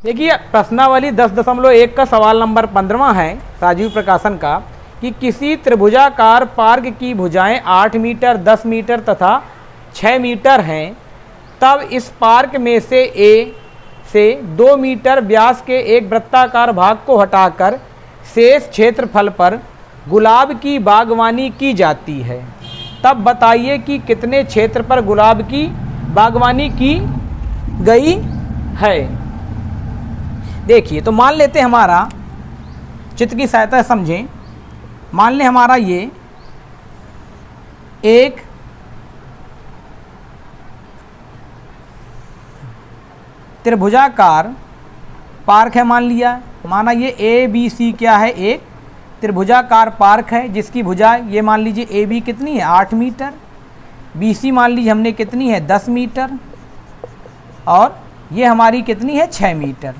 देखिए प्रश्नावली 10.1 का सवाल नंबर 15वां है राजीव प्रकाशन का कि किसी त्रिभुजाकार पार्क की भुजाएं 8 मीटर, 10 मीटर तथा 6 मीटर हैं, तब इस पार्क में से ए से 2 मीटर व्यास के एक वृत्ताकार भाग को हटाकर शेष क्षेत्रफल पर गुलाब की बागवानी की जाती है। तब बताइए कि कितने क्षेत्र पर गुलाब की बागवानी की गई है। देखिए तो मान लेते हैं हमारा चित्र की सहायता से समझें। मान लें हमारा ये एक त्रिभुजाकार पार्क है, मान लिया। माना ये ए बी सी क्या है, एक त्रिभुजाकार पार्क है जिसकी भुजा ये मान लीजिए ए बी कितनी है 8 मीटर, बी सी मान लीजिए हमने कितनी है 10 मीटर, और ये हमारी कितनी है 6 मीटर।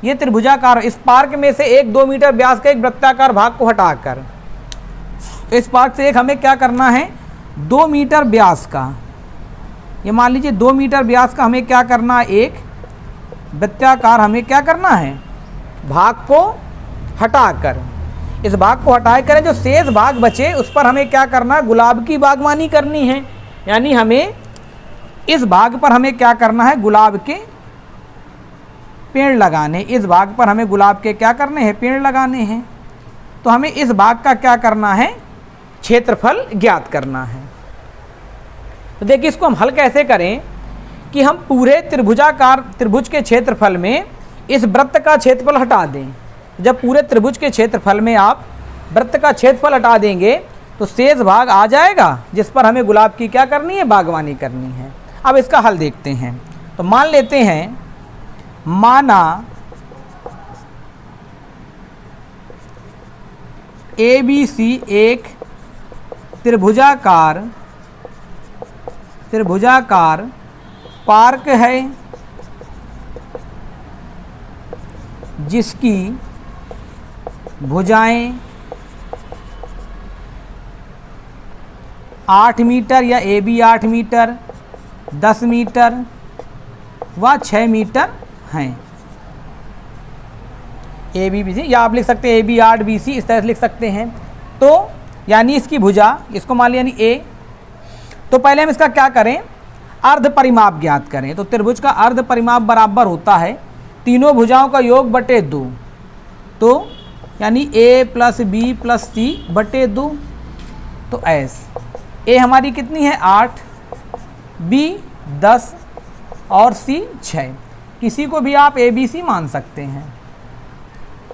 ये त्रिभुजाकार, इस पार्क में से एक 2 मीटर व्यास का एक वृत्ताकार भाग को हटाकर, इस पार्क से एक हमें क्या करना है 2 मीटर व्यास का, ये मान लीजिए 2 मीटर व्यास का हमें क्या करना है, एक वृत्ताकार हमें क्या करना है भाग को हटाकर, इस भाग को हटाए करें जो शेष भाग बचे उस पर हमें क्या करना है गुलाब की बागवानी करनी है। यानी हमें इस भाग पर हमें क्या करना है गुलाब के पेड़ लगाने, इस भाग पर हमें गुलाब के क्या करने हैं पेड़ लगाने हैं। तो हमें इस भाग का क्या करना है क्षेत्रफल ज्ञात करना है। तो देखिए इसको हम हल कैसे करें कि हम पूरे त्रिभुज के क्षेत्रफल में इस वृत्त का क्षेत्रफल हटा दें। जब पूरे त्रिभुज के क्षेत्रफल में आप वृत्त का क्षेत्रफल हटा देंगे तो शेष भाग आ जाएगा जिस पर हमें गुलाब की क्या करनी है बागवानी करनी है। अब इसका हल देखते हैं। तो मान लेते हैं, माना ए बी सी एक त्रिभुजाकार पार्क है जिसकी भुजाएं 8 मीटर या ए बी 8 मीटर, 10 मीटर व 6 मीटर हैं। ए बी बी सी, या आप लिख सकते हैं ए बी 8 बी सी, इस तरह से लिख सकते हैं। तो यानी इसकी भुजा, इसको मान लिया यानी ए। तो पहले हम इसका क्या करें अर्ध परिमाप ज्ञात करें। तो त्रिभुज का अर्ध परिमाप बराबर होता है तीनों भुजाओं का योग बटे 2। तो यानी ए प्लस बी प्लस सी बटे 2। तो एस ए हमारी कितनी है 8, बी 10 और सी 6। किसी को भी आप ए बी सी मान सकते हैं।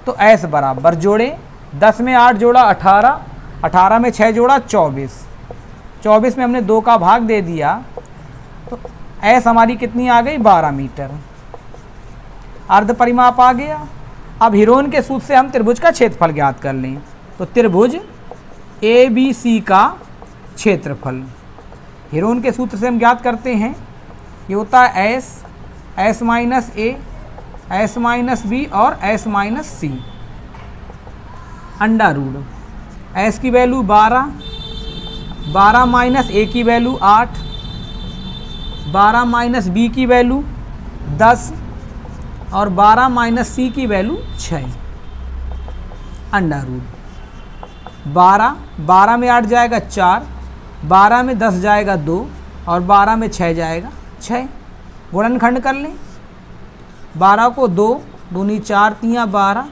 तो एस बराबर जोड़े 10 में 8 जोड़ा 18, 18 में 6 जोड़ा 24, 24 में हमने 2 का भाग दे दिया। तो एस हमारी कितनी आ गई 12 मीटर। अर्ध परिमाप आ गया। अब हिरोन के सूत्र से हम त्रिभुज का क्षेत्रफल ज्ञात कर लें। तो त्रिभुज ए बी सी का क्षेत्रफल हिरोन के सूत्र से हम ज्ञात करते हैं। ये होता है एस, एस माइनस ए, एस माइनस बी और एस माइनस सी अंडा रूट। एस की वैल्यू 12, 12 माइनस ए की वैल्यू 8, 12 माइनस बी की वैल्यू 10 और 12 माइनस सी की वैल्यू 6 अंडा रूट 12, 12 में 8 जाएगा 4, 12 में 10 जाएगा 2 और 12 में 6 जाएगा 6। गुणनखंड कर लें। 12 को 2 दूनी 4 तियाँ 12,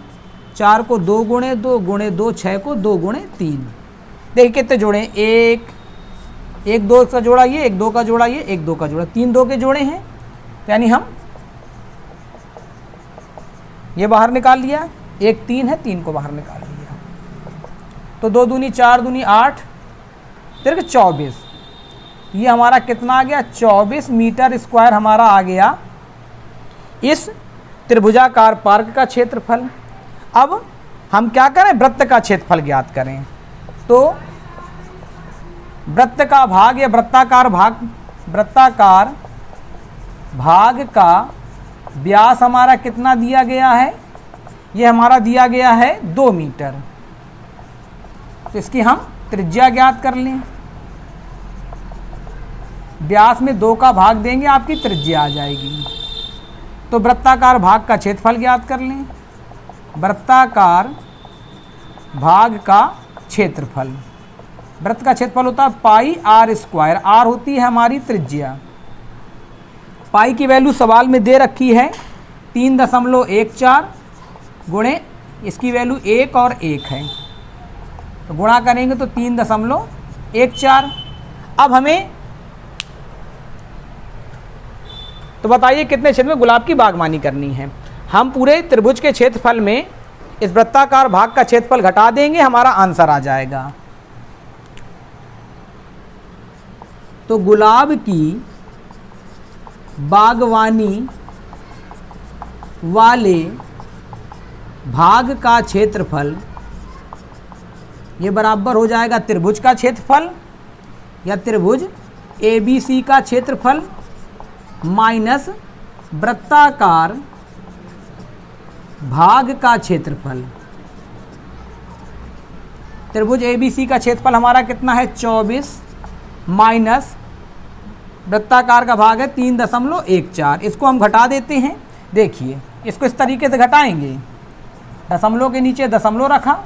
4 को 2 गुणे 2 गुणे 2, 6 को 2 गुणे 3। देखिए कितने जोड़े, एक 2 का जोड़ा ये, एक 2 का जोड़ा ये, एक 2 का जोड़ा, 3 2 के जोड़े हैं। यानी हम ये बाहर निकाल लिया, एक 3 है, 3 को बाहर निकाल लिया। तो 2 दूनी 4 दूनी 8 तिर्क 24। ये हमारा कितना आ गया 24 मीटर स्क्वायर हमारा आ गया इस त्रिभुजाकार पार्क का क्षेत्रफल। अब हम क्या करें वृत्त का क्षेत्रफल ज्ञात करें। तो वृत्त का भाग या वृत्ताकार भाग का व्यास हमारा कितना दिया गया है, ये हमारा दिया गया है 2 मीटर। तो इसकी हम त्रिज्या ज्ञात कर लें। व्यास में 2 का भाग देंगे आपकी त्रिज्या आ जाएगी। तो वृत्ताकार भाग का क्षेत्रफल ज्ञात कर लें। वृत्ताकार भाग का क्षेत्रफल, वृत्त का क्षेत्रफल होता है पाई आर स्क्वायर। आर होती है हमारी त्रिज्या। पाई की वैल्यू सवाल में दे रखी है 3.14 गुणे इसकी वैल्यू 1 और 1 है, तो गुणा करेंगे तो 3.14। अब हमें तो बताइए कितने क्षेत्र में गुलाब की बागवानी करनी है। हम पूरे त्रिभुज के क्षेत्रफल में इस वृत्ताकार भाग का क्षेत्रफल घटा देंगे, हमारा आंसर आ जाएगा। तो गुलाब की बागवानी वाले भाग का क्षेत्रफल ये बराबर हो जाएगा त्रिभुज का क्षेत्रफल या त्रिभुज ABC का क्षेत्रफल माइनस वृत्ताकार भाग का क्षेत्रफल। त्रिभुज ABC का क्षेत्रफल हमारा कितना है 24 माइनस वृत्ताकार का भाग है 3.14। इसको हम घटा देते हैं। देखिए इसको इस तरीके से घटाएंगे, दशमलव के नीचे दशमलव रखा,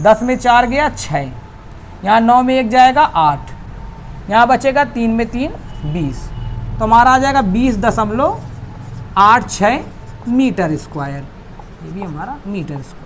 10 में 4 गया 6, यहाँ 9 में 1 जाएगा 8, यहाँ बचेगा 3 में 3 20, तो हमारा आ जाएगा 20.86 मीटर स्क्वायर। ये भी हमारा मीटर स्क्वायर।